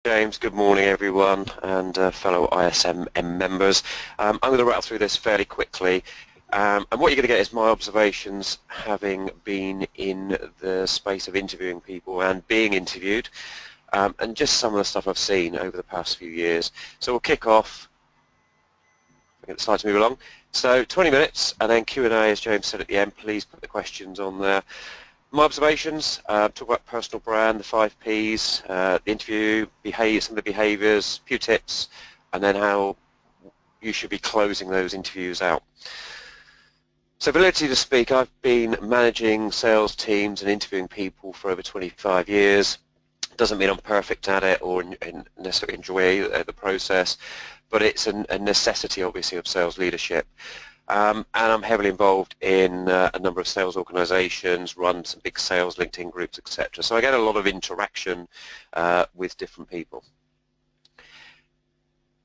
James, good morning everyone and fellow ISM members. I'm going to rattle through this fairly quickly and what you're going to get is my observations having been in the space of interviewing people and being interviewed and just some of the stuff I've seen over the past few years. So we'll kick off, get the slides to move along. So 20 minutes and then Q&A, as James said at the end. Please put the questions on there. My observations, talk about personal brand, the 5 Ps, the interview, some of the behaviours, a few tips, and then how you should be closing those interviews out. So ability to speak, I've been managing sales teams and interviewing people for over 25 years. Doesn't mean I'm perfect at it or necessarily enjoy the process, but it's a necessity, obviously, of sales leadership. And I'm heavily involved in a number of sales organisations, run some big sales LinkedIn groups, etc. So I get a lot of interaction with different people.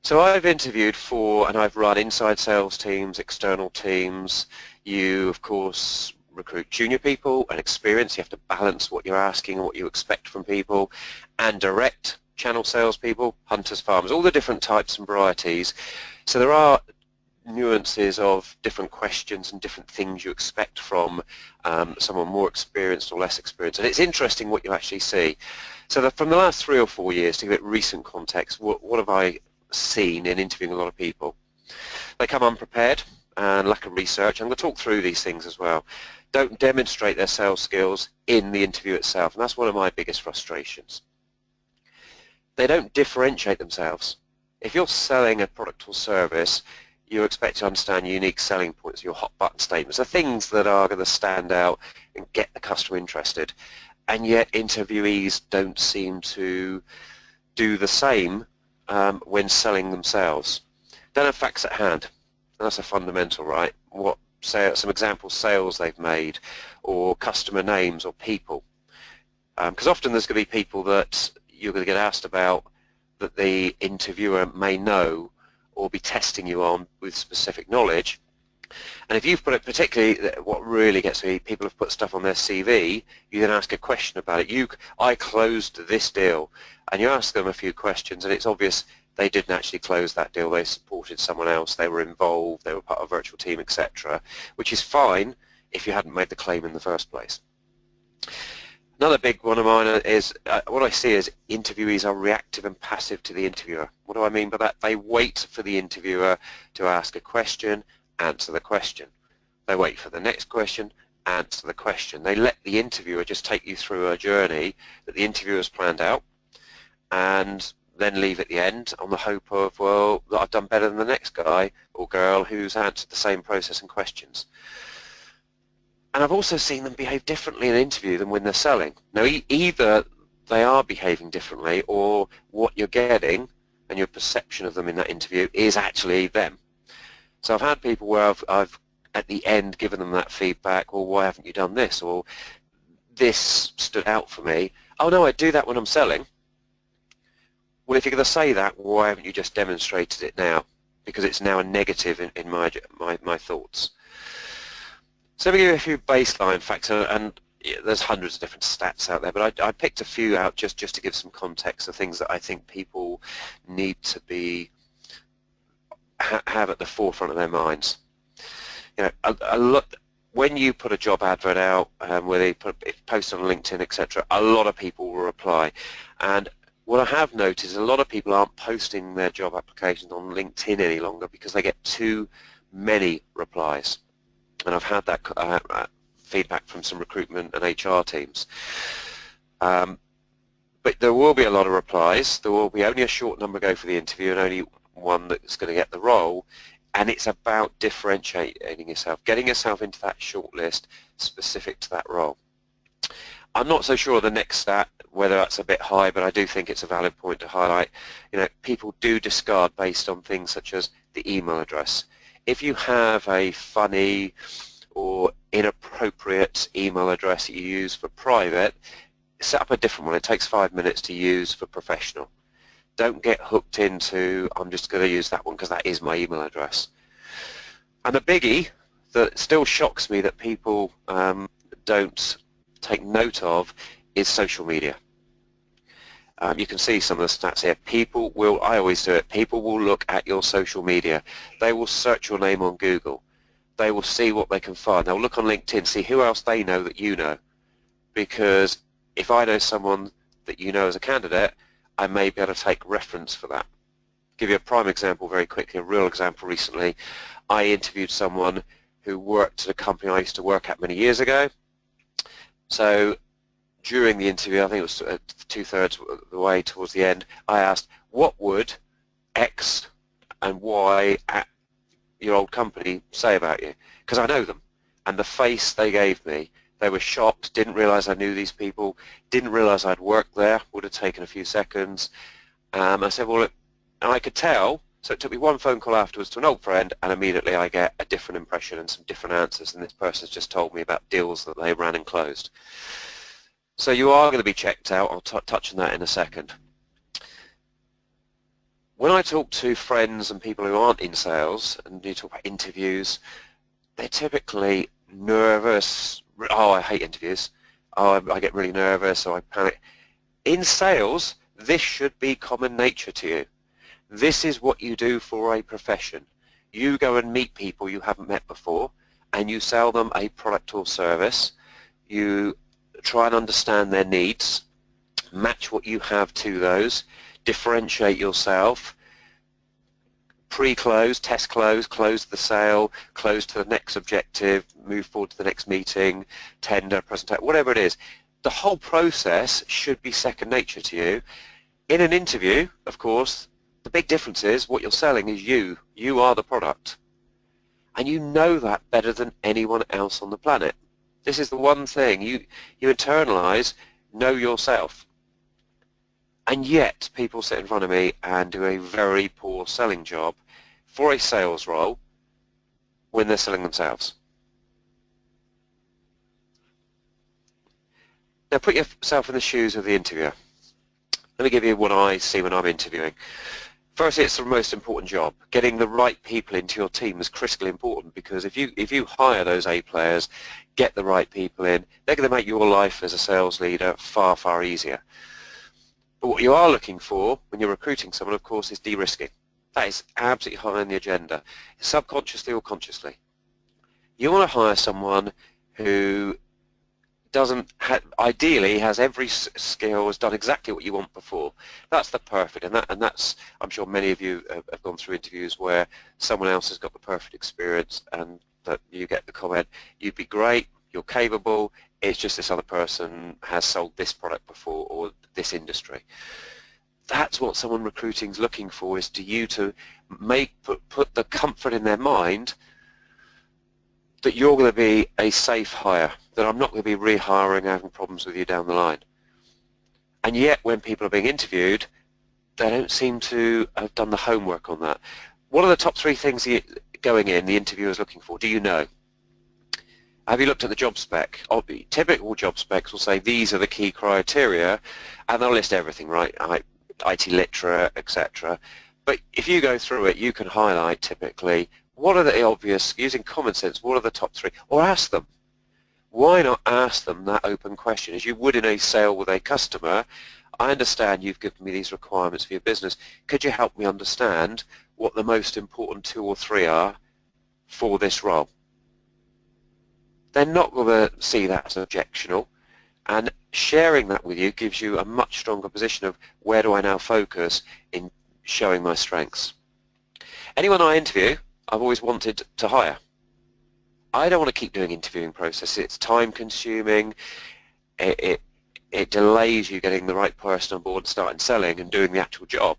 So I've interviewed for and I've run inside sales teams, external teams. You, of course, recruit junior people and experience. You have to balance what you're asking and what you expect from people, and direct channel salespeople, hunters, farmers, all the different types and varieties. So there are nuances of different questions and different things you expect from someone more experienced or less experienced, and it's interesting what you actually see. So from the last 3 or 4 years, to give it recent context, what have I seen in interviewing a lot of people? They come unprepared and lack of research. I'm going to talk through these things as well. Don't demonstrate their sales skills in the interview itself, and that's one of my biggest frustrations. They don't differentiate themselves. If you're selling a product or service, you expect to understand unique selling points, your hot button statements, the things that are going to stand out and get the customer interested. And yet interviewees don't seem to do the same when selling themselves. Don't have facts at hand. And that's a fundamental, right? Some example sales they've made, or customer names, or people. Because often there's going to be people that you're going to get asked about that the interviewer may know or be testing you on with specific knowledge. And if you've put it, particularly what really gets me, people have put stuff on their CV, you then ask a question about it. I closed this deal, and you ask them a few questions and it's obvious they didn't actually close that deal, they supported someone else, they were involved, they were part of a virtual team, etc., which is fine if you hadn't made the claim in the first place. Another big one of mine is what I see is interviewees are reactive and passive to the interviewer. What do I mean by that? They wait for the interviewer to ask a question, answer the question. They wait for the next question, answer the question. They let the interviewer just take you through a journey that the interviewer has planned out and then leave at the end on the hope of, well, that I've done better than the next guy or girl who's answered the same process and questions. And I've also seen them behave differently in an interview than when they're selling. Now, either they are behaving differently or what you're getting and your perception of them in that interview is actually them. So I've had people where I've at the end given them that feedback, or why haven't you done this, or this stood out for me. Oh no, I do that when I'm selling. Well, if you're going to say that, why haven't you just demonstrated it now? Because it's now a negative in my thoughts. So let me give you a few baseline facts, and there's hundreds of different stats out there, but I picked a few out just to give some context of things that I think people need to have at the forefront of their minds. You know, when you put a job advert out, whether you post on LinkedIn, etc., a lot of people will reply. And what I have noticed is a lot of people aren't posting their job applications on LinkedIn any longer because they get too many replies. And I've had that feedback from some recruitment and HR teams. But there will be a lot of replies. There will be only a short number go for the interview and only one that's going to get the role. And it's about differentiating yourself, getting yourself into that short list specific to that role. I'm not so sure the next stat, whether that's a bit high, but I do think it's a valid point to highlight. You know, people do discard based on things such as the email address. If you have a funny or inappropriate email address that you use for private, set up a different one. It takes 5 minutes to use for professional. Don't get hooked into, I'm just going to use that one because that is my email address. And a biggie that still shocks me that people don't take note of is social media. You can see some of the stats here. People will, I always do it, people will look at your social media. They will search your name on Google. They will see what they can find. They'll look on LinkedIn, see who else they know that you know. Because if I know someone that you know as a candidate, I may be able to take reference for that. Give you a prime example very quickly, a real example recently. I interviewed someone who worked at a company I used to work at many years ago. So during the interview, I think it was two-thirds of the way towards the end, I asked, what would X and Y at your old company say about you? Because I know them. And the face they gave me, they were shocked, didn't realize I knew these people, didn't realize I'd worked there, would have taken a few seconds. I said, well, and I could tell, so it took me one phone call afterwards to an old friend, and immediately I get a different impression and some different answers, and this person's just told me about deals that they ran and closed. So you are going to be checked out. I'll touch on that in a second. When I talk to friends and people who aren't in sales, and you talk about interviews, they're typically nervous. Oh, I hate interviews. Oh, I get really nervous, or I panic. In sales, this should be common nature to you. This is what you do for a profession. You go and meet people you haven't met before, and you sell them a product or service. You try and understand their needs, match what you have to those, differentiate yourself, pre-close, test close, close the sale, close to the next objective, move forward to the next meeting, tender, presentation, whatever it is. The whole process should be second nature to you. In an interview, of course, the big difference is what you're selling is you. You are the product. And you know that better than anyone else on the planet. This is the one thing you internalize, know yourself. And yet people sit in front of me and do a very poor selling job for a sales role when they're selling themselves. Now put yourself in the shoes of the interviewer. Let me give you what I see when I'm interviewing. Firstly, it's the most important job. Getting the right people into your team is critically important, because if you hire those A players, get the right people in, they're going to make your life as a sales leader far, far easier. But what you are looking for when you're recruiting someone, of course, is de-risking. That is absolutely high on the agenda, subconsciously or consciously. You want to hire someone who ideally has every skill, has done exactly what you want before. That's the perfect, and that's, I'm sure many of you have gone through interviews where someone else has got the perfect experience and that you get the comment, you'd be great, you're capable, it's just this other person has sold this product before or this industry. That's what someone recruiting is looking for, is to you to put the comfort in their mind that you're going to be a safe hire, that I'm not going to be rehiring and having problems with you down the line. And yet when people are being interviewed, they don't seem to have done the homework on that. What are the top three things going in the interviewer is looking for? Do you know? Have you looked at the job spec? Typical job specs will say these are the key criteria, and they'll list everything, right? IT literate, etc. But if you go through it, you can highlight typically what are the obvious, using common sense, what are the top three? Or ask them. Why not ask them that open question? As you would in a sale with a customer, I understand you've given me these requirements for your business. Could you help me understand what the most important 2 or 3 are for this role? They're not going to see that as objectionable, and sharing that with you gives you a much stronger position of where do I now focus in showing my strengths. Anyone I interview, I've always wanted to hire. I don't want to keep doing interviewing processes. It's time consuming. It delays you getting the right person on board and starting selling and doing the actual job.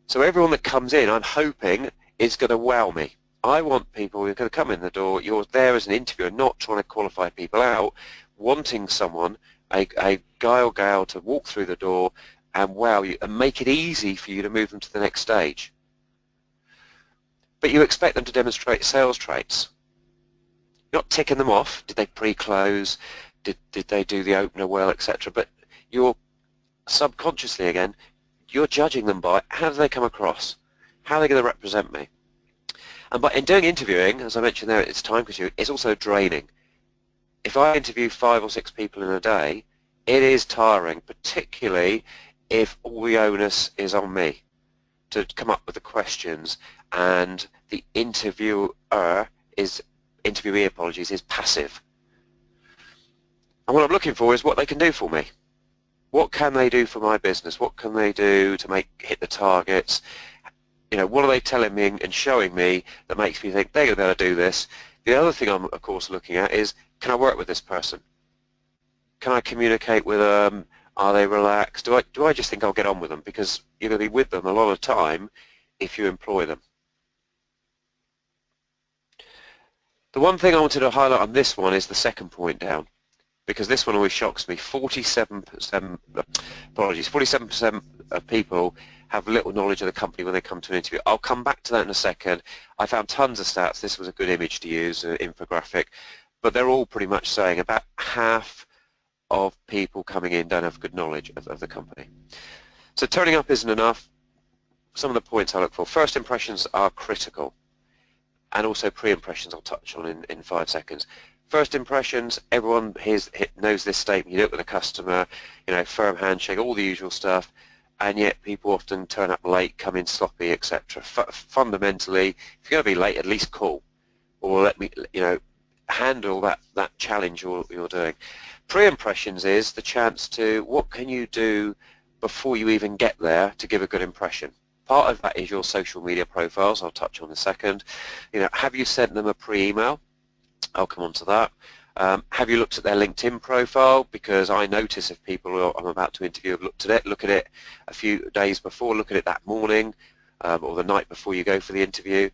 So everyone that comes in, I'm hoping, is going to wow me. I want people who are going to come in the door. You're there as an interviewer, not trying to qualify people out, wanting someone, a guy or gal, to walk through the door and wow you and make it easy for you to move them to the next stage. But you expect them to demonstrate sales traits. You're not ticking them off. Did they pre-close? Did they do the opener well, etc. But you're subconsciously, again, you're judging them by how do they come across? How are they going to represent me? And in doing interviewing, as I mentioned there, it's time consuming. It's also draining. If I interview 5 or 6 people in a day, it is tiring, particularly if all the onus is on me to come up with the questions and the interviewee, is passive. And what I'm looking for is what they can do for me. What can they do for my business? What can they do to hit the targets? What are they telling me and showing me that makes me think they're going to be able to do this? The other thing I'm, of course, looking at is, can I work with this person? Can I communicate with them? Are they relaxed? Do I just think I'll get on with them? Because you're going to be with them a lot of time if you employ them. The one thing I wanted to highlight on this one is the second point down, because this one always shocks me. 47% of people have little knowledge of the company when they come to an interview. I'll come back to that in a second. I found tons of stats. This was a good image to use, an infographic, but they're all pretty much saying about half of people coming in don't have good knowledge of the company. So turning up isn't enough. Some of the points I look for. First impressions are critical, and also pre-impressions I'll touch on in 5 seconds. First impressions, everyone knows this statement. You do it with a customer, firm handshake, all the usual stuff, and yet people often turn up late, come in sloppy, etc. Fundamentally, if you're going to be late, at least call, or let me, handle that challenge you're doing. Pre-impressions is the chance to, what can you do before you even get there to give a good impression? Part of that is your social media profiles, I'll touch on in a second. Have you sent them a pre-email? I'll come on to that. Have you looked at their LinkedIn profile? Because I notice if people who I'm about to interview have looked at it, look at it a few days before, look at it that morning or the night before you go for the interview.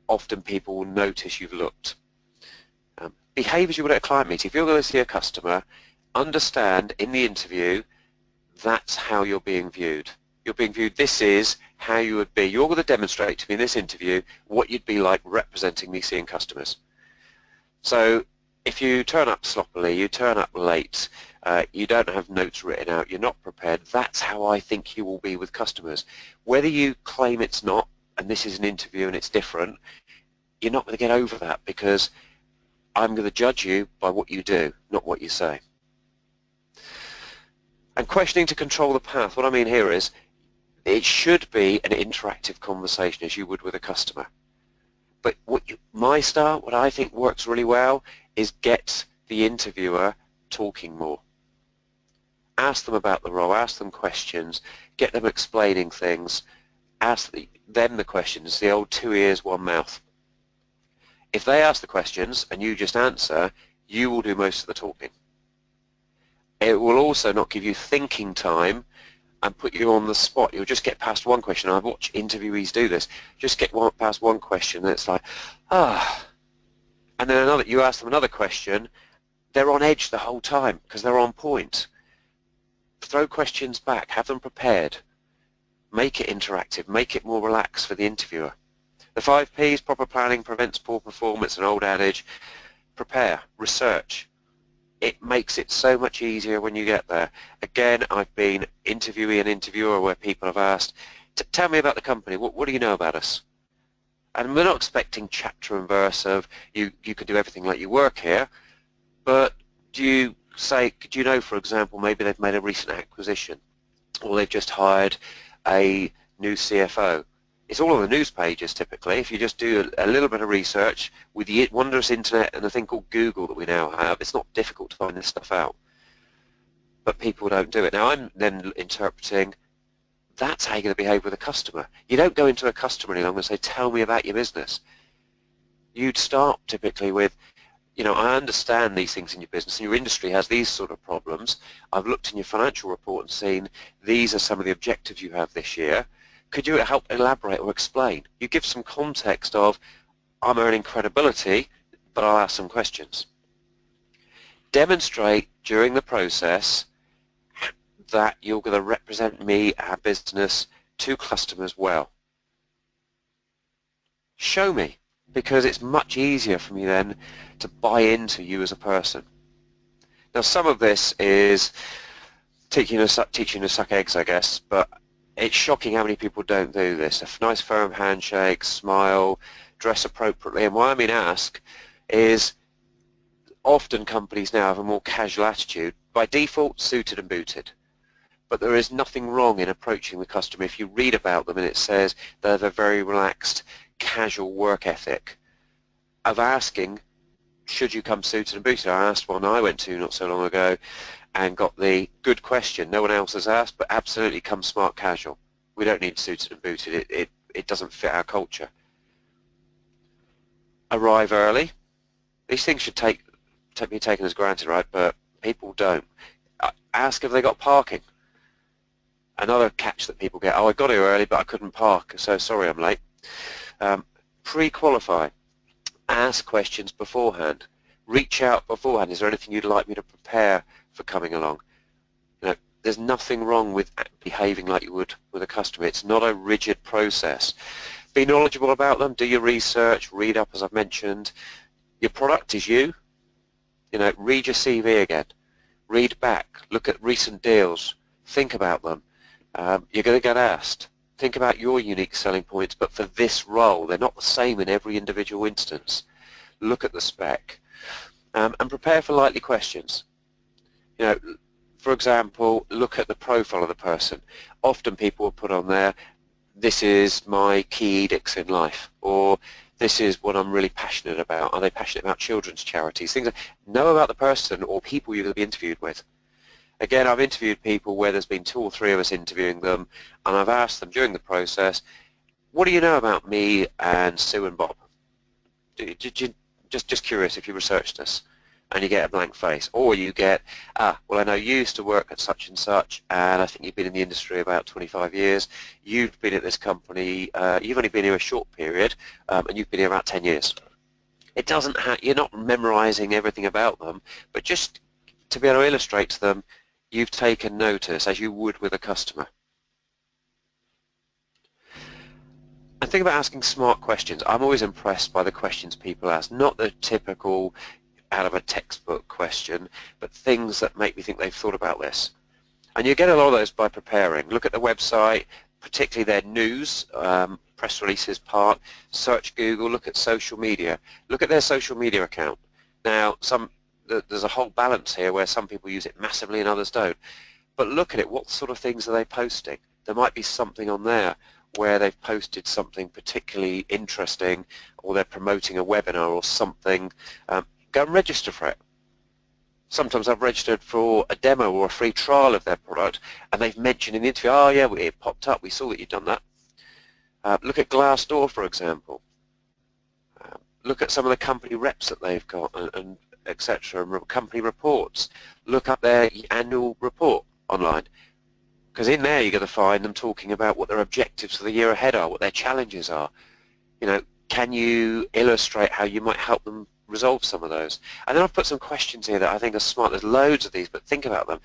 Often people will notice you've looked. Behaviours you would at a client meeting. If you're going to see a customer, understand in the interview that's how you're being viewed. You're being viewed, this is how you would be. You're going to demonstrate to me in this interview what you'd be like representing me seeing customers. So if you turn up sloppily, you turn up late, you don't have notes written out, you're not prepared, that's how I think you will be with customers. Whether you claim it's not, and this is an interview and it's different, you're not going to get over that, because I'm going to judge you by what you do, not what you say. And questioning to control the path. What I mean here is, it should be an interactive conversation as you would with a customer. But my style, what I think works really well, is get the interviewer talking more. Ask them about the role, ask them questions, get them explaining things, ask them the questions, the old 2 ears, 1 mouth. If they ask the questions and you just answer, you will do most of the talking. It will also not give you thinking time and put you on the spot. You'll just get past one question. I've watched interviewees do this. Just get past one question and it's like, and then you ask them another question, they're on edge the whole time because they're on point. Throw questions back, have them prepared. Make it interactive, make it more relaxed for the interviewer. The 5 Ps, proper planning prevents poor performance, an old adage. Prepare, research. It makes it so much easier when you get there. Again, I've been interviewee and interviewer where people have asked, tell me about the company, what do you know about us? And we're not expecting chapter and verse of you can do everything like you work here, but do you know, for example, maybe they've made a recent acquisition or they've just hired a new CFO. It's all on the news pages typically. If you just do a little bit of research with the wondrous internet and a thing called Google that we now have, it's not difficult to find this stuff out. But people don't do it. Now I'm then interpreting that's how you're going to behave with a customer. You don't go into a customer any longer and say, tell me about your business. You'd start typically with, I understand these things in your business and your industry has these sort of problems. I've looked in your financial report and seen these are some of the objectives you have this year. Could you help elaborate or explain? You give some context of, I'm earning credibility, but I'll ask some questions. Demonstrate during the process that you're going to represent me, our business, to customers well. Show me, because it's much easier for me then to buy into you as a person. Now some of this is teaching to suck eggs, I guess, but it's shocking how many people don't do this. A nice firm handshake, smile, dress appropriately. And why I mean ask is often companies now have a more casual attitude. By default, suited and booted. but there is nothing wrong in approaching the customer. If you read about them and it says they have a very relaxed, casual work ethic, of asking, should you come suited and booted? I asked one I went to not so long ago and got the good question no one else has asked, but absolutely come smart casual. We don't need suited and booted. It doesn't fit our culture. Arrive early. These things should be taken as granted, right? But people don't. Ask if they got parking. Another catch that people get, oh, I got here early, but I couldn't park, so sorry I'm late. Pre-qualify. Ask questions beforehand. Reach out beforehand. Is there anything you'd like me to prepare for coming along? You know, there's nothing wrong with behaving like you would with a customer. It's not a rigid process. Be knowledgeable about them. Do your research. Read up, as I've mentioned. Your product is you. You know, read your CV again. Read back. Look at recent deals. Think about them. You're going to get asked. Think about your unique selling points, but for this role, they're not the same in every individual instance. Look at the spec and prepare for likely questions. You know, for example, look at the profile of the person. Often people will put on there, this is my key edicts in life, or this is what I'm really passionate about. Are they passionate about children's charities? Things like, know about the person or people you're going to be interviewed with. Again, I've interviewed people where there's been 2 or 3 of us interviewing them, and I've asked them during the process, what do you know about me and Sue and Bob? Just curious if you researched us, and you get a blank face. Or you get, well, I know you used to work at such and such, and I think you've been in the industry about 25 years. You've been at this company, you've only been here a short period, and you've been here about 10 years. It doesn't you're not memorizing everything about them, but just to be able to illustrate to them, you've taken notice as you would with a customer. And think about asking smart questions. I'm always impressed by the questions people ask, not the typical out of a textbook question, but things that make me think they've thought about this. And you get a lot of those by preparing. Look at the website, particularly their news, press releases part, search Google, look at social media. Look at their social media account. Now, there's a whole balance here where some people use it massively and others don't. But look at it, what sort of things are they posting? There might be something on there where they've posted something particularly interesting, or they're promoting a webinar or something. Go and register for it. Sometimes I've registered for a demo or a free trial of their product, and they've mentioned in the interview, oh yeah, it popped up, we saw that you'd done that. Look at Glassdoor, for example. Look at some of the company reps that they've got, and etc., and company reports. Look up their annual report online, because in there you're going to find them talking about what their objectives for the year ahead are, what their challenges are. You know, can you illustrate how you might help them resolve some of those? And then I've put some questions here that I think are smart. There's loads of these, but think about them.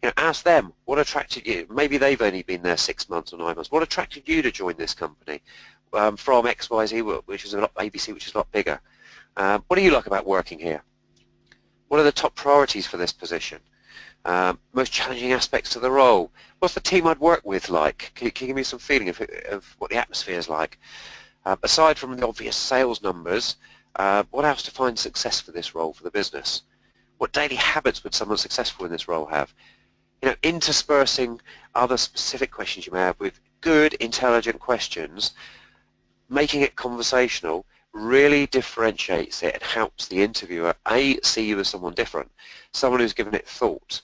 You know, ask them, what attracted you? Maybe they've only been there 6 months or 9 months. What attracted you to join this company from XYZ, which is a lot, ABC, which is a lot bigger? What do you like about working here? What are the top priorities for this position? Most challenging aspects to the role? What's the team I'd work with like? Can you give me some feeling of what the atmosphere is like? Aside from the obvious sales numbers, what else defines success for this role for the business? What daily habits would someone successful in this role have? You know, interspersing other specific questions you may have with good, intelligent questions, making it conversational, really differentiates it and helps the interviewer, A, see you as someone different, someone who's given it thought.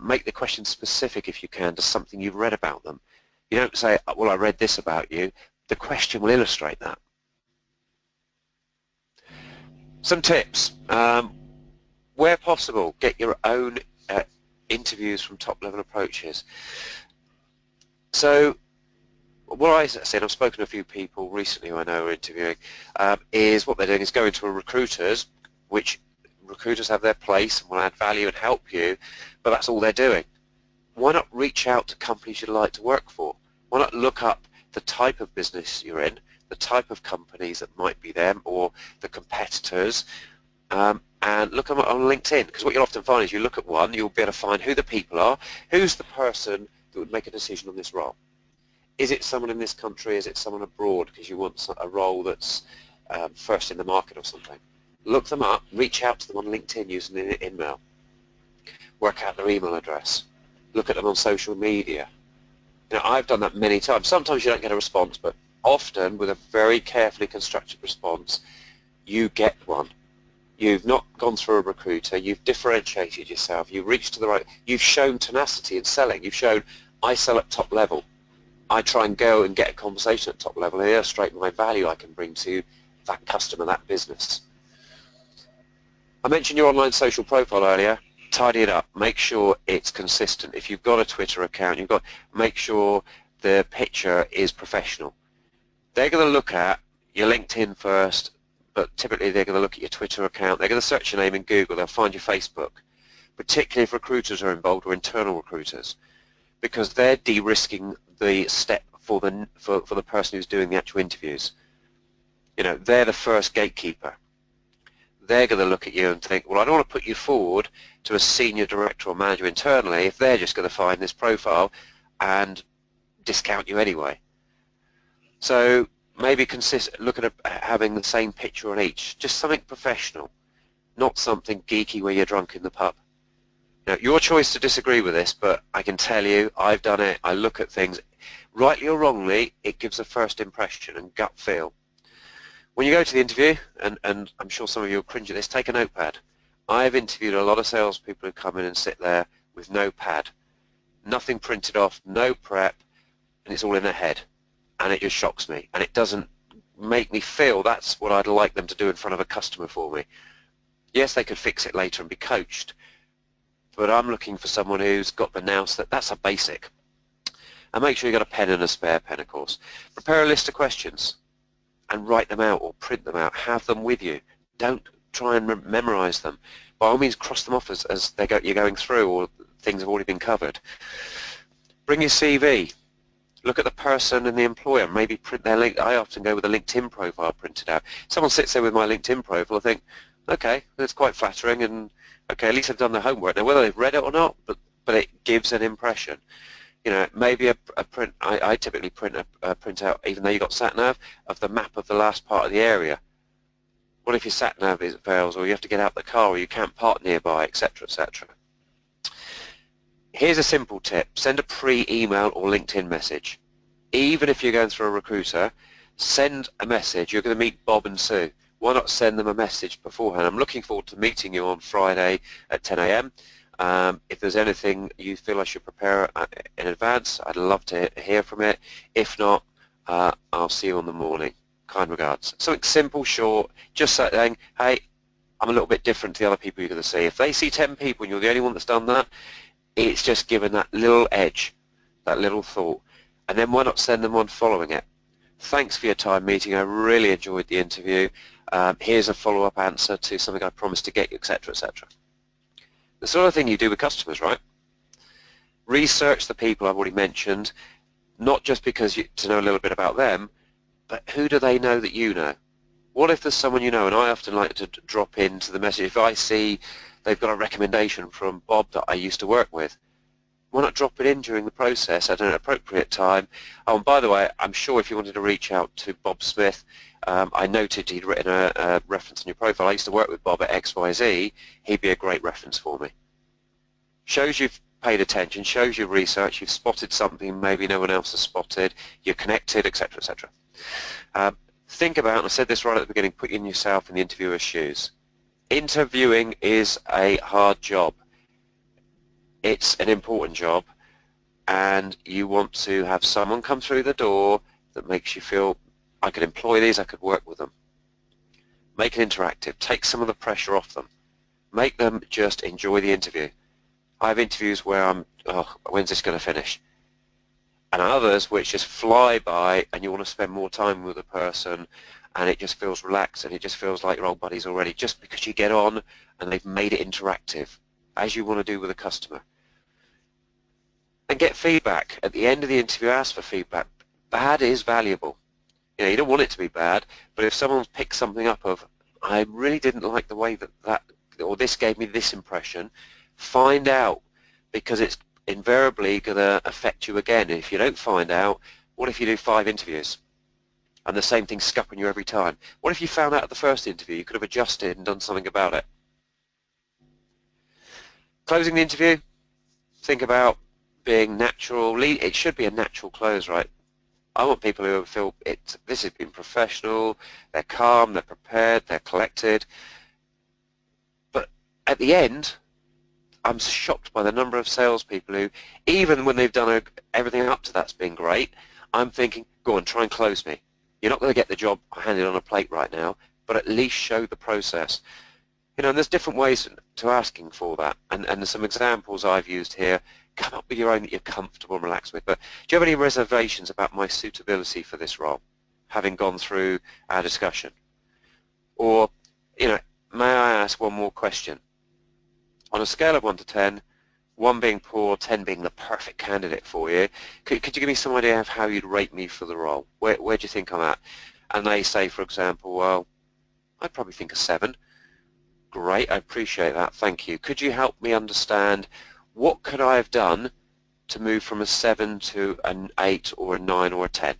Make the question specific if you can to something you've read about them. You don't say, well, I read this about you. The question will illustrate that. Some tips. Where possible, get your own interviews from top-level approaches. So what I said, I've spoken to a few people recently who I know are interviewing, is what they're doing is going to a recruiters, which recruiters have their place and will add value and help you, but that's all they're doing. Why not reach out to companies you'd like to work for? Why not look up the type of business you're in, the type of companies that might be them, or the competitors, and look them up on LinkedIn, because what you'll often find is you look at one, you'll be able to find who the people are, who's the person that would make a decision on this role. Is it someone in this country? Is it someone abroad because you want a role that's first in the market or something? Look them up, reach out to them on LinkedIn using an email. Work out their email address. look at them on social media. I've done that many times. Sometimes you don't get a response, but often with a very carefully constructed response, you get one. You've not gone through a recruiter, you've differentiated yourself, you've reached to the right, you've shown tenacity in selling, you've shown I sell at top level. I try and go and get a conversation at top level and illustrate my value I can bring to that customer, that business. I mentioned your online social profile earlier. Tidy it up. Make sure it's consistent. If you've got a Twitter account, make sure the picture is professional. They're going to look at your LinkedIn first, but typically they're going to look at your Twitter account. They're going to search your name in Google. They'll find your Facebook, particularly if recruiters are involved or internal recruiters, because they're de-risking the step for the person who's doing the actual interviews. They're the first gatekeeper. They're going to look at you and think, well, I don't want to put you forward to a senior director or manager internally if they're just going to find this profile and discount you anyway. So maybe look at having the same picture on each, just something professional, not something geeky where you're drunk in the pub. Your choice to disagree with this, but I can tell you, I've done it. I look at things, rightly or wrongly, it gives a first impression and gut feel. When you go to the interview, and I'm sure some of you will cringe at this, take a notepad. I've interviewed a lot of salespeople who come in and sit there with no pad, nothing printed off, no prep, and it's all in their head. And it just shocks me, and it doesn't make me feel that's what I'd like them to do in front of a customer for me. Yes, they could fix it later and be coached, but I'm looking for someone who's got the nous that that's a basic. And make sure you've got a pen and a spare pen, of course. Prepare a list of questions and write them out or print them out. Have them with you. Don't try and memorize them. By all means, cross them off as you're going through, or things have already been covered. Bring your CV. Look at the person and the employer. Maybe print their link. I often go with a LinkedIn profile printed out. Someone sits there with my LinkedIn profile, I think, okay, that's quite flattering, and okay, at least I've done the homework. Now, whether they've read it or not, but it gives an impression. Maybe a print. I typically print a printout, even though you got sat nav, of the map of the last part of the area. What if your sat nav fails, or you have to get out the car, or you can't park nearby, etc., etc. Here's a simple tip. Send a pre-email or LinkedIn message. Even if you're going through a recruiter, send a message. You're going to meet Bob and Sue. Why not send them a message beforehand? I'm looking forward to meeting you on Friday at 10 a.m. If there's anything you feel I should prepare in advance, I'd love to hear from it. If not, I'll see you on the morning. Kind regards. Something simple, short, just saying, hey, I'm a little bit different to the other people you're going to see. If they see 10 people and you're the only one that's done that, it's just given that little edge, that little thought. And then why not send them one following it? Thanks for your time meeting. I really enjoyed the interview. Here's a follow-up answer to something I promised to get you, etc., etc. The sort of thing you do with customers, right? Research the people I've already mentioned, not just because to know a little bit about them, but who do they know that you know? What if there's someone you know? And I often like to drop into the message, if I see they've got a recommendation from Bob that I used to work with, why not drop it in during the process at an appropriate time? Oh, and by the way, I'm sure if you wanted to reach out to Bob Smith, I noted he'd written a reference on your profile. I used to work with Bob at XYZ. He'd be a great reference for me. Shows you've paid attention, shows you've researched, you've spotted something maybe no one else has spotted, you're connected, etc., etc. Think about, and I said this right at the beginning, put yourself in the interviewer's shoes. Interviewing is a hard job. It's an important job, and you want to have someone come through the door that makes you feel, I could employ these, I could work with them. Make it interactive. Take some of the pressure off them. Make them just enjoy the interview. I have interviews where I'm, oh, when's this going to finish? And others which just fly by and you want to spend more time with the person and it just feels relaxed and it just feels like your old buddies already, just because you get on and they've made it interactive, as you want to do with a customer. And get feedback. At the end of the interview, ask for feedback. Bad is valuable. You don't want it to be bad, but if someone picks something up of, I really didn't like the way that or this gave me this impression, find out, because it's invariably going to affect you again. If you don't find out, what if you do 5 interviews and the same thing's scuppering you every time? What if you found out at the first interview? You could have adjusted and done something about it. Closing the interview, think about being natural. It should be a natural close, right? I want people who feel this has been professional, they're calm, they're prepared, they're collected. But at the end, I'm shocked by the number of salespeople who, even when they've done everything up to that's been great, I'm thinking, go on, try and close me. You're not going to get the job handed on a plate right now, but at least show the process. You know, and there's different ways to asking for that, and there's some examples I've used here. Come up with your own that you're comfortable and relaxed with. But do you have any reservations about my suitability for this role, having gone through our discussion? Or, you know, may I ask one more question? On a scale of 1 to 10, 1 being poor, 10 being the perfect candidate for you, could you give me some idea of how you'd rate me for the role? Where do you think I'm at? And they say, for example, well, I'd probably think a 7. Great, I appreciate that, thank you. Could you help me understand what could I have done to move from a 7 to an 8 or a 9 or a 10?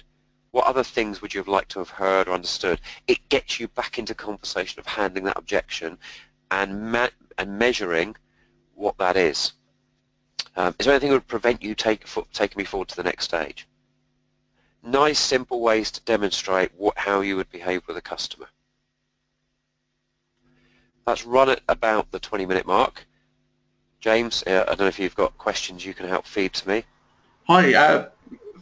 What other things would you have liked to have heard or understood? It gets you back into conversation of handling that objection and measuring what that is. Is there anything that would prevent you taking me forward to the next stage? Nice, simple ways to demonstrate how you would behave with a customer. That's run at about the 20-minute mark. James, I don't know if you've got questions you can help feed to me. Hi,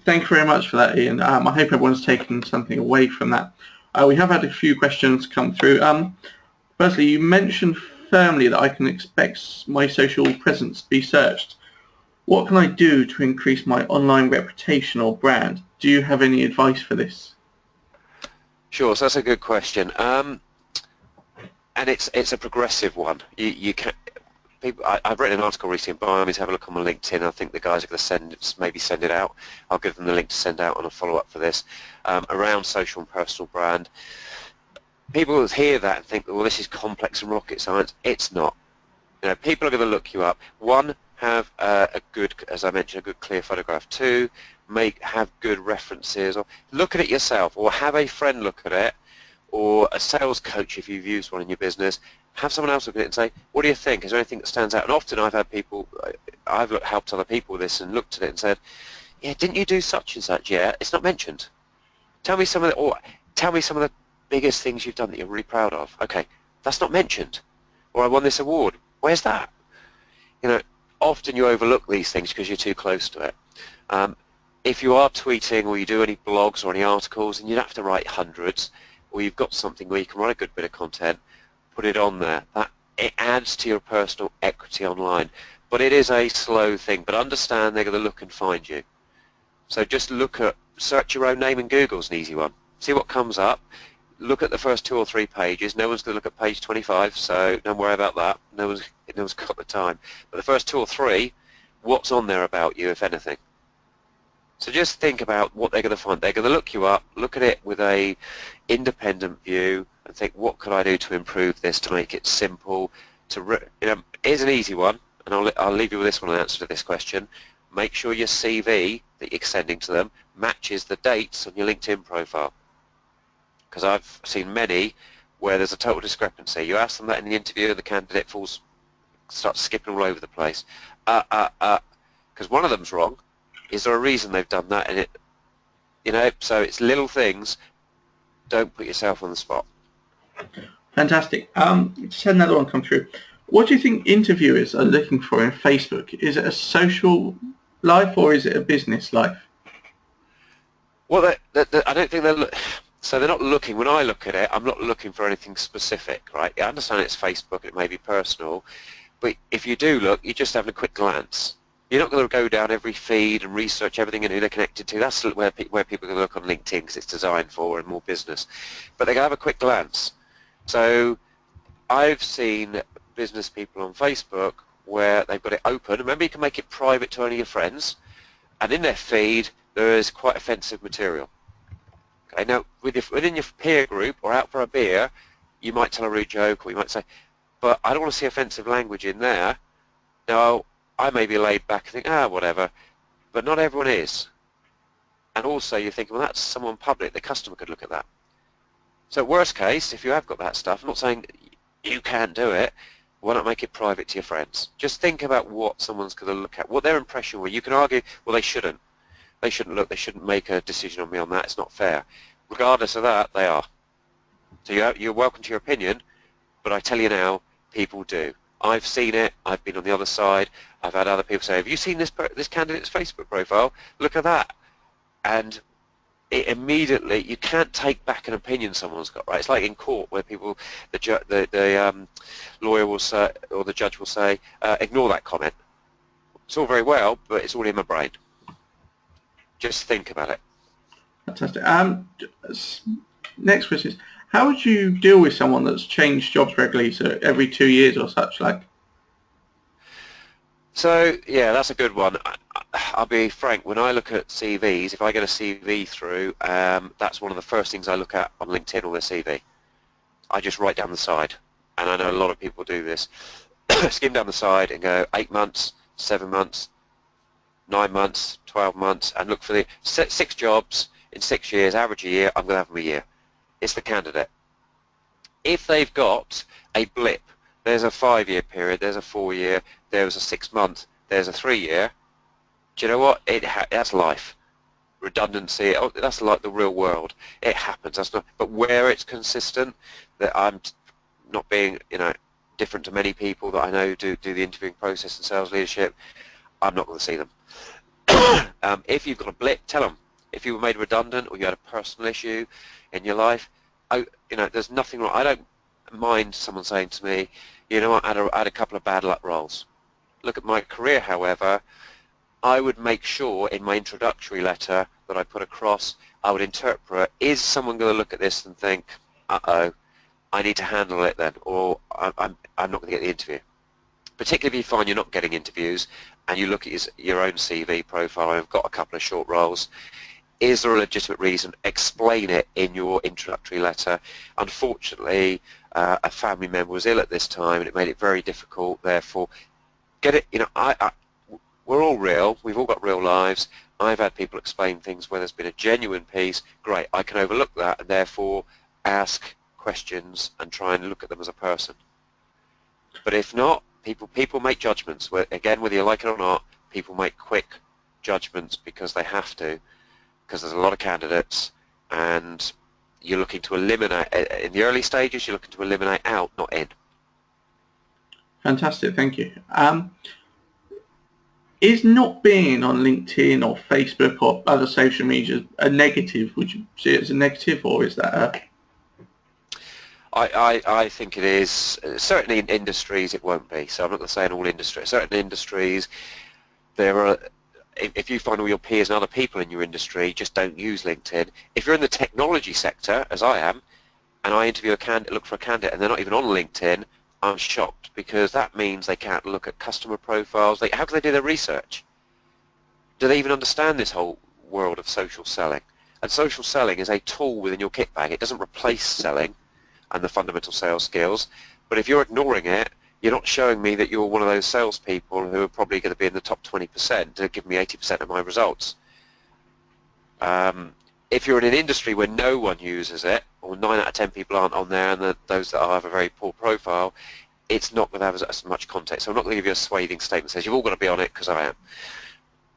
thank you very much for that, Ian. I hope everyone's taken something away from that. We have had a few questions come through. Firstly, you mentioned firmly that I can expect my social presence to be searched. What can I do to increase my online reputation or brand? Do you have any advice for this? Sure, so that's a good question. And it's a progressive one. You can. I've written an article recently, by all means have a look on my LinkedIn. I think the guys are going to maybe send it out. I'll give them the link to send out on a follow-up for this, around social and personal brand. People will hear that and think, well, this is complex and rocket science. It's not. You know, people are going to look you up. 1, have a good, as I mentioned, a good clear photograph. 2, have good references, or look at it yourself, or have a friend look at it, or a sales coach if you've used one in your business. Have someone else look at it and say, what do you think? Is there anything that stands out? And often I've had people, helped other people with this and looked at it and said, yeah, didn't you do such and such? Yeah, it's not mentioned. Tell me some of the biggest things you've done that you're really proud of. Okay, that's not mentioned. Or I won this award. Where's that? You know, often you overlook these things because you're too close to it. If you are tweeting or you do any blogs or any articles, and you don't have to write hundreds, or you've got something where you can write a good bit of content, put it on there. It adds to your personal equity online. But it is a slow thing. But understand they're going to look and find you. So just search your own name in Google is an easy one. See what comes up. Look at the first 2 or 3 pages. No one's going to look at page 25, so don't worry about that. No one's got the time. But the first 2 or 3, what's on there about you, if anything? So just think about what they're going to find. They're going to look you up, look at it with a independent view, and think, what could I do to improve this, to make it simple? Here's an easy one, and I'll leave you with this one in answer to this question. Make sure your CV that you're sending to them matches the dates on your LinkedIn profile. Because I've seen many where there's a total discrepancy. You ask them that in the interview, and the candidate starts skipping all over the place. Because one of them's wrong. Is there a reason they've done that? And so it's little things. Don't put yourself on the spot. Fantastic. Just had another one come through. What do you think interviewers are looking for in Facebook? Is it a social life or is it a business life? Well, I don't think so they're not looking. When I look at it, I'm not looking for anything specific, right? I understand it's Facebook, it may be personal, but if you do look, you're just having a quick glance. You're not going to go down every feed and research everything and who they're connected to. That's where people are going to look on LinkedIn because it's designed for and more business. But they're going to have a quick glance. So I've seen business people on Facebook where they've got it open. Remember, you can make it private to only your friends. And in their feed, there is quite offensive material. Okay, now, within your peer group or out for a beer, you might tell a rude joke or you might say, but I don't want to see offensive language in there. Now, I may be laid back and think, whatever, but not everyone is. And also you're thinking, well, that's someone public, the customer could look at that. So worst case, if you have got that stuff, I'm not saying you can't do it, Why not make it private to your friends? Just think about what someone's going to look at, what their impression will. You can argue, well, they shouldn't. They shouldn't look. They shouldn't make a decision on me on that. It's not fair. Regardless of that, they are. So you're welcome to your opinion, but I tell you now, people do. I've seen it. I've been on the other side. I've had other people say, have you seen this candidate's Facebook profile? Look at that. And it immediately, you can't take back an opinion someone's got, right? It's like in court where people, the lawyer will say, or the judge will say, ignore that comment. It's all very well, but it's all in my brain. Just think about it. Fantastic. Next question is, how would you deal with someone that's changed jobs regularly, so every 2 years or such, like? So, yeah, that's a good one. I'll be frank, when I look at CVs, if I get a CV through, that's one of the first things I look at on LinkedIn or their CV. I just write down the side, and I know a lot of people do this. Skim down the side and go 8 months, 7 months, 9 months, 12 months, and look for the 6 jobs in 6 years, average a year, I'm going to have them a year. It's the candidate. If they've got a blip, there's a 5-year period, there's a 4-year, there's a 6-month, there's a 3-year, do you know what? That's life. Redundancy, that's like the real world. It happens. That's not. But where it's consistent, that I'm not being, different to many people that I know do the interviewing process and sales leadership, I'm not going to see them. If you've got a blip, tell them. If you were made redundant or you had a personal issue in your life, there's nothing wrong. I don't mind someone saying to me, you know what, I had a couple of bad luck rolls. Look at my career, however, I would make sure in my introductory letter that I put across, I would interpret, is someone going to look at this and think, uh-oh, I need to handle it then, or I'm not going to get the interview. Particularly if you find you're not getting interviews and you look at your own CV profile, I've got a couple of short roles, is there a legitimate reason? Explain it in your introductory letter. Unfortunately, a family member was ill at this time and it made it very difficult, therefore, get it, we're all real, we've all got real lives. I've had people explain things where there's been a genuine piece, great, I can overlook that and therefore ask questions and try and look at them as a person. But if not, people make judgments, again, whether you like it or not, people make quick judgments because they have to, because there's a lot of candidates and you're looking to eliminate, in the early stages, you're looking to eliminate out, not in. Fantastic, thank you. Is not being on LinkedIn or Facebook or other social media a negative? Would you see it as a negative, or is that a... I think it is. Certainly in industries it won't be. So I'm not going to say in all industries. Certain industries, there are, if you find all your peers and other people in your industry just don't use LinkedIn. If you're in the technology sector, as I am, and I interview a candidate, look for a candidate, and they're not even on LinkedIn, I'm shocked, because that means they can't look at customer profiles. How can they do their research? Do they even understand this whole world of social selling? And social selling is a tool within your kit bag. It doesn't replace selling and the fundamental sales skills, but if you're ignoring it, you're not showing me that you're one of those salespeople who are probably going to be in the top 20% to give me 80% of my results. If you're in an industry where no one uses it, or 9 out of 10 people aren't on there, and those that have a very poor profile, it's not going to have as much context. So I'm not going to give you a swathing statement that says you've all got to be on it, because I am.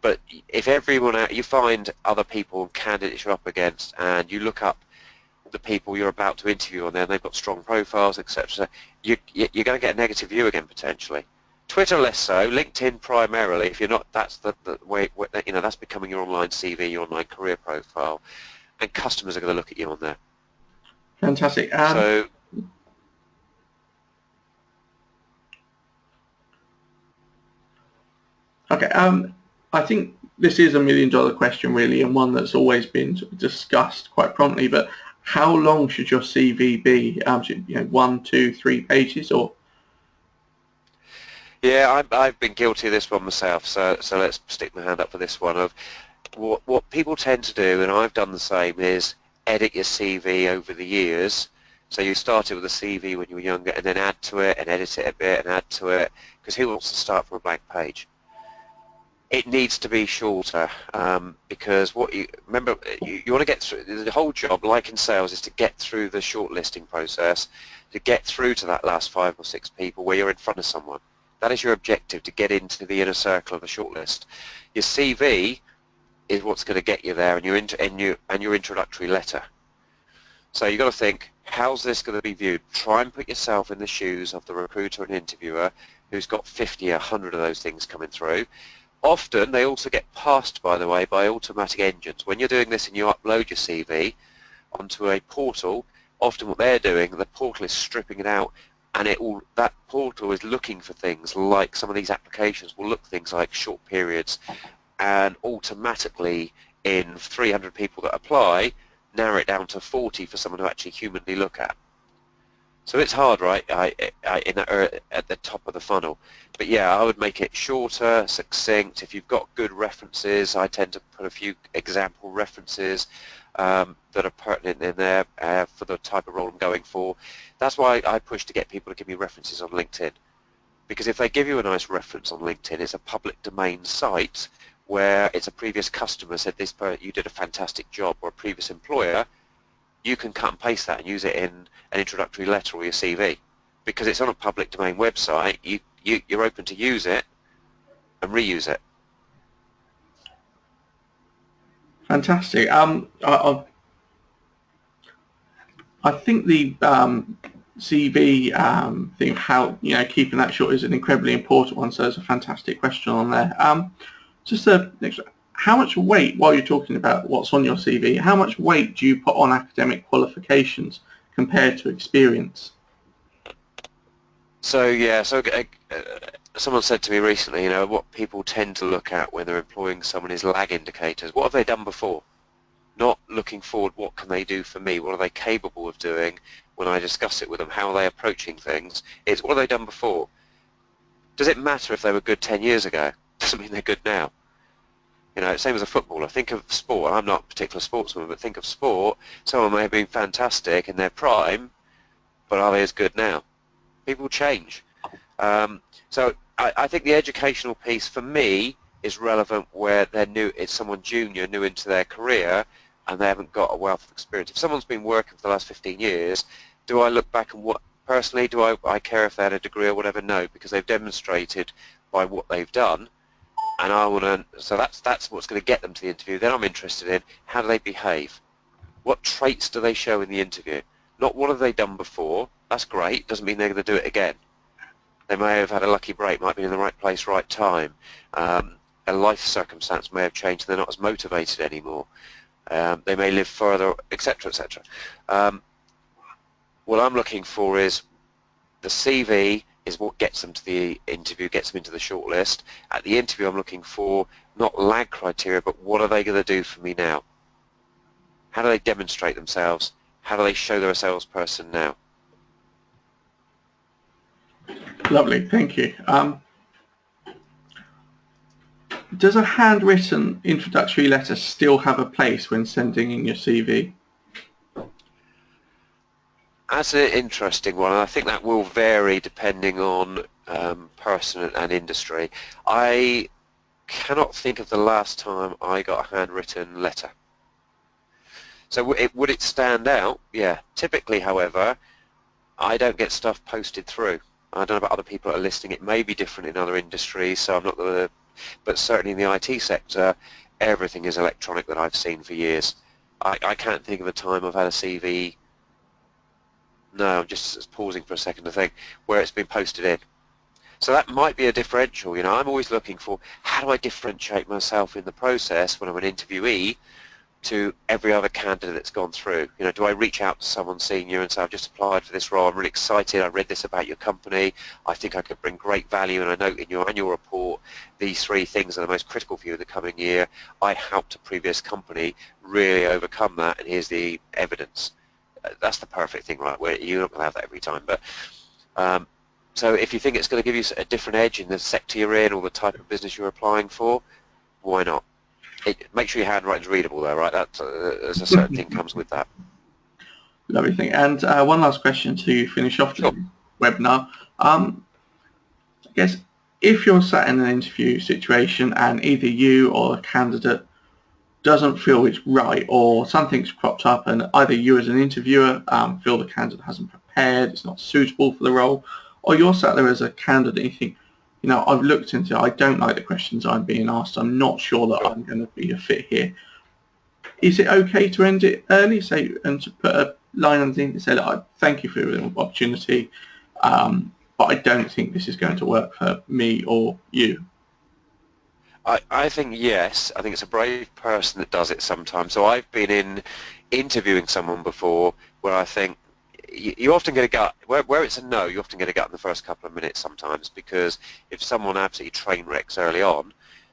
But if everyone out, you find other people and candidates you're up against, and you look up the people you're about to interview on there, and they've got strong profiles, etc., you're going to get a negative view again potentially. Twitter less so, LinkedIn primarily. If you're not, that's the way, that's becoming your online CV, your online career profile, and customers are going to look at you on there. Fantastic. So, okay. I think this is $1 million question really, and one that's always been sort of discussed quite promptly. But how long should your CV be? 1, 2, 3 pages, or? yeah, I've been guilty of this one myself. So let's stick my hand up for this one. Of what people tend to do, and I've done the same, is edit your CV over the years. So you started with a CV when you were younger, and then add to it, and edit it a bit, and add to it, because who wants to start from a blank page? It needs to be shorter, because what you remember, you want to get through the whole job, like in sales, is to get through the shortlisting process, to get through to that last 5 or 6 people where you're in front of someone. That is your objective, to get into the inner circle of the shortlist. Your CV is what's going to get you there, and your introductory letter. So you've got to think, how's this going to be viewed? Try and put yourself in the shoes of the recruiter and interviewer who's got 50 or 100 of those things coming through. Often they also get passed, by the way, by automatic engines. When you're doing this and you upload your CV onto a portal, often what they're doing, the portal is stripping it out, and that portal is looking for things like, some of these applications will look things like short periods, and automatically in 300 people that apply, narrow it down to 40 for someone to actually humanly look at. So it's hard, right, at the top of the funnel. But yeah, I would make it shorter, succinct. If you've got good references, I tend to put a few example references that are pertinent in there for the type of role I'm going for. That's why I push to get people to give me references on LinkedIn. Because if they give you a nice reference on LinkedIn, it's a public domain site where it's a previous customer said you did a fantastic job, or a previous employer, you can cut and paste that and use it in an introductory letter or your CV. Because it's on a public domain website, you're open to use it and reuse it. Fantastic. I think the CV thing, how keeping that short, is an incredibly important one. So there's a fantastic question on there. How much weight, while you're talking about what's on your CV, how much weight do you put on academic qualifications compared to experience? So yeah, someone said to me recently, what people tend to look at when they're employing someone is lag indicators. What have they done before? Not looking forward, what can they do for me? What are they capable of doing when I discuss it with them? How are they approaching things? It's what have they done before? Does it matter if they were good 10 years ago? Doesn't mean they're good now. Same as a footballer. Think of sport. I'm not a particular sportsman, but think of sport. Someone may have been fantastic in their prime, but are they as good now? People change. So I think the educational piece for me is relevant where they're new. It's someone junior, new into their career, and they haven't got a wealth of experience. If someone's been working for the last 15 years, do I look back and personally, do I care if they had a degree or whatever? No, because they've demonstrated by what they've done. And I want to, so that's what's going to get them to the interview. Then I'm interested in how do they behave? What traits do they show in the interview? Not what have they done before. That's great. Doesn't mean they're going to do it again. They may have had a lucky break, might be in the right place, right time. A life circumstance may have changed. They're not as motivated anymore. They may live further, etc., etc. What I'm looking for is the CV is what gets them to the interview, gets them into the shortlist. At the interview, I'm looking for not lag criteria, but what are they going to do for me now? How do they demonstrate themselves? How do they show they're a salesperson now? Lovely, thank you. Does a handwritten introductory letter still have a place when sending in your CV? That's an interesting one, and I think that will vary depending on person and industry. I cannot think of the last time I got a handwritten letter. So would it stand out? Yeah. Typically, however, I don't get stuff posted through. I don't know about other people that are listening. It may be different in other industries, so I'm not going to, but certainly in the IT sector, everything is electronic that I've seen for years. I can't think of a time I've had a CV. No, I'm just pausing for a second to think where it's been posted in. So that might be a differential. I'm always looking for how do I differentiate myself in the process when I'm an interviewee to every other candidate that's gone through. Do I reach out to someone senior and say, I've just applied for this role, I'm really excited, I read this about your company, I think I could bring great value, and I note in your annual report these 3 things are the most critical for you in the coming year. I helped a previous company really overcome that, and here's the evidence. That's the perfect thing, right? Where you're not going to have that every time, but so if you think it's going to give you a different edge in the sector you're in or the type of business you're applying for, why not? Make sure your handwriting's readable, though, right? There's a certain thing comes with that. Lovely thing. And one last question to finish off the webinar. I guess if you're sat in an interview situation and either you or a candidate doesn't feel it's right, or something's cropped up and either you as an interviewer feel the candidate hasn't prepared, it's not suitable for the role, or you're sat there as a candidate and you think, I've looked into it, I don't like the questions I'm being asked, I'm not sure that Sure. I'm going to be a fit here. Is it okay to end it early, say, and to put a line underneath and say, look, I thank you for the opportunity, but I don't think this is going to work for me or you? I think yes. I think it's a brave person that does it sometimes. So I've been in interviewing someone before where I think you often get a gut, where it's a no, you often get a gut in the first couple of minutes sometimes, because if someone absolutely train wrecks early on,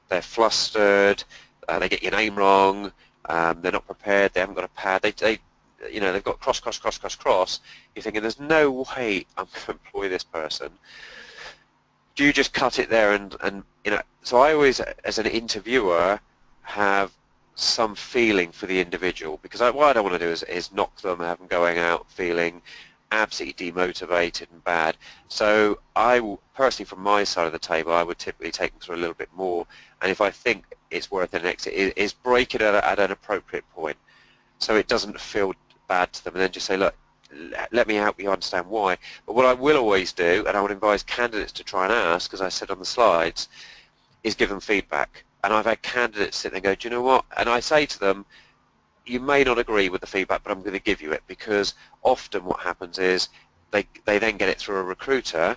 they're flustered, they get your name wrong, they're not prepared, they haven't got a pad, they've got cross, cross, cross, cross, cross. You're thinking, there's no way I'm going to employ this person. Do you just cut it there and so I always, as an interviewer, have some feeling for the individual, because what I don't want to do is knock them and have them going out feeling absolutely demotivated and bad. So personally, from my side of the table, I would typically take them through a little bit more, and if I think it's worth an exit, is break it at an appropriate point so it doesn't feel bad to them, and then just say, look, let me help you understand why. But what I will always do, and I would advise candidates to try and ask, as I said on the slides, is give them feedback. And I've had candidates sit there and go, do you know what? And I say to them, you may not agree with the feedback, but I'm going to give you it, because often what happens is they then get it through a recruiter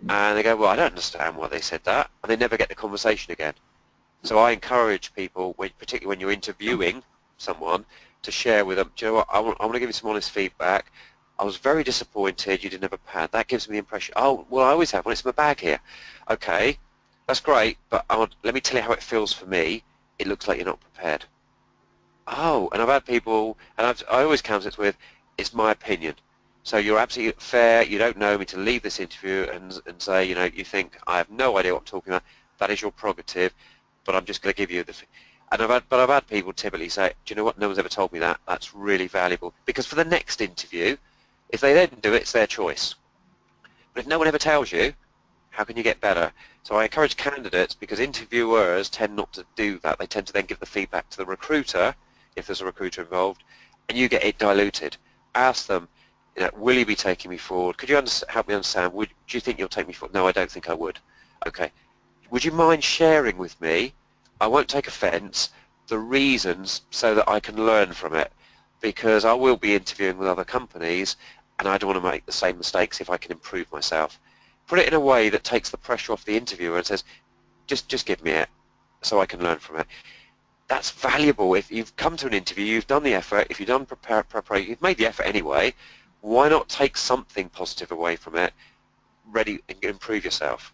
and they go, well, I don't understand why they said that, and they never get the conversation again. So I encourage people, particularly when you're interviewing someone, to share with them, do you know what, I want to give you some honest feedback. I was very disappointed you didn't have a pad. That gives me the impression, oh, well, I always have one. It's in my bag here. Okay, that's great, but let me tell you how it feels for me. It looks like you're not prepared. Oh, and I've had people, and I always counter it with, it's my opinion. So you're absolutely fair, you don't know me, to leave this interview and say, you think I have no idea what I'm talking about. That is your prerogative, but I'm just going to give you the... And I've had people typically say, do you know what, no one's ever told me that. That's really valuable. Because for the next interview, if they then do it, it's their choice. But if no one ever tells you, how can you get better? So I encourage candidates, because interviewers tend not to do that. They tend to then give the feedback to the recruiter, if there's a recruiter involved, and you get it diluted. Ask them, will you be taking me forward? Could you help me understand? Do you think you'll take me forward? No, I don't think I would. Okay. Would you mind sharing with me, I won't take offence, the reasons so that I can learn from it? Because I will be interviewing with other companies, and I don't want to make the same mistakes if I can improve myself. Put it in a way that takes the pressure off the interviewer and says, just give me it so I can learn from it. That's valuable. If you've come to an interview, you've done the effort, if you've done preparation, you've made the effort anyway, why not take something positive away from it, ready and improve yourself?